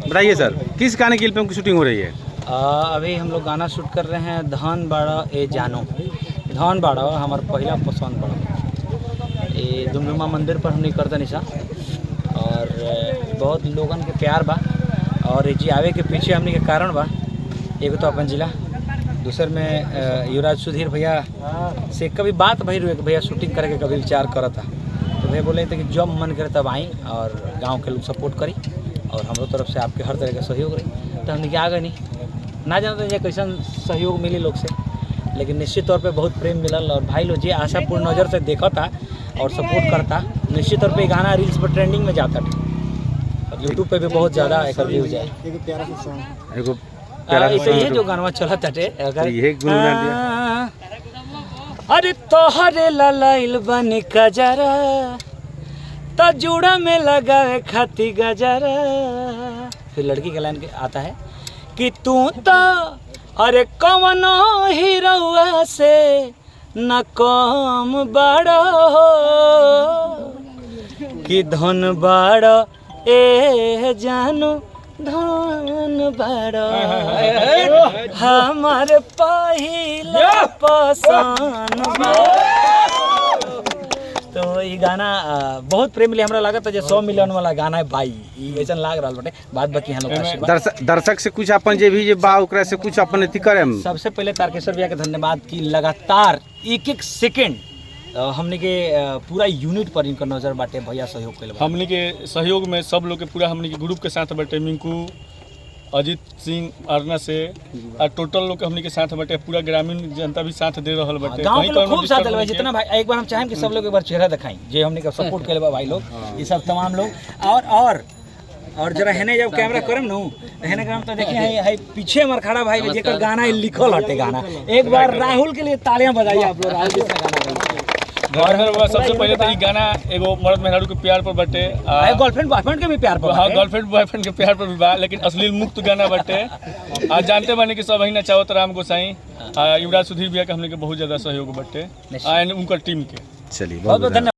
बताइए सर, किस गाने की फिल्म की शूटिंग हो रही है? अभी हम लोग गाना शूट कर रहे हैं धान बाड़ा ए जानो। धान बाड़ा हमारा पहला पसंद पड़ा, ये दुमडुमा मंदिर पर हमने कर निशा और बहुत लोगन के प्यार बा और जी आवे के पीछे हमने के कारण बा। एगो तो अपन जिला, दूसर में युवराज सुधीर भैया से कभी बात भई रही भैया शूटिंग करे के कभी विचार करता, तो भैया बोले थे कि जब मन करे तब आई और गांव के लोग सपोर्ट करी और हमारे तरफ से आपके हर तरह का सहयोग रही। तो हमने क्या आगे नहीं ना जानते हैं कैसा सहयोग मिली लोग से, लेकिन निश्चित तौर पे बहुत प्रेम मिलल और भाई लोग जी आशापूर्ण नज़र से देखा था और सपोर्ट करता। निश्चित तौर पे गाना रील्स पर ट्रेंडिंग में जाता था और यूट्यूब पे भी बहुत ज़्यादा एक व्यूज है। ऐसे ही जो गाना चला था अरे तोहरे ललाइल बनी कजरा तो जुड़ा में लगावे खाती गजरा। फिर लड़की का लाइन आता है कि तू तो अरे कवनो हीरोआ से न कम बड़ो कि धन बड़ो ए जानू धन बड़ो हमार पहिला पसंद। तो ये गाना बहुत प्रेम मिले हमरा लागत है 100 मिलियन वाला गाना है भाई, ऐसा लाग रहा बटे। बात बाकी हम लोग दर्शक से कुछ अपन जे भी जे बा ओकरा से कुछ अपन अथी करे। सबसे पहले तारकेश्वर भैया के धन्यवाद कि लगातार एक सेकंड हमने के पूरा यूनिट पर इनका नजर बाटे भैया सहयोग के। हमने के सहयोग में सब लोग के पूरा हमने के ग्रुप के साथ बाटे, मिंकू अजीत सिंह अरना से और टोटल लोग हमने के साथ बाटे, पूरा ग्रामीण जनता भी साथ दे रहा बाटे। गांव के लोग खूब साथ दिलवाई जितना भाई। एक बार हम चाहें कि सब लोग एक बार चेहरा दिखाएं जे हमने का सपोर्ट करे भाई लोग, ये सब तमाम लोग। और जरा हेने जब कैमरा करम नु हेने काम तो देखिए है पीछे हमार खड़ा भाई जेकर गाना लिखल हटे गाना। एक बार राहुल के लिए तालियां बजाइए आप लोग। राहुल जी का गाना सबसे पहले तो ये गाना एगो मर्द मेहरारू के प्यार पर बटे, गर्लफ्रेंड बॉयफ्रेंड के भी प्यार पर। हाँ, गर्लफ्रेंड बॉयफ्रेंड के प्यार पर भी बा, लेकिन अश्लील मुक्त गाना बटे। आज जानते बानी कि सब ही नचावत राम गोसाई युवराज सुधीर भैया के हमने के बहुत ज्यादा सहयोग बटे एंड उनका टीम के। चलिए बहुत बहुत धन्यवाद।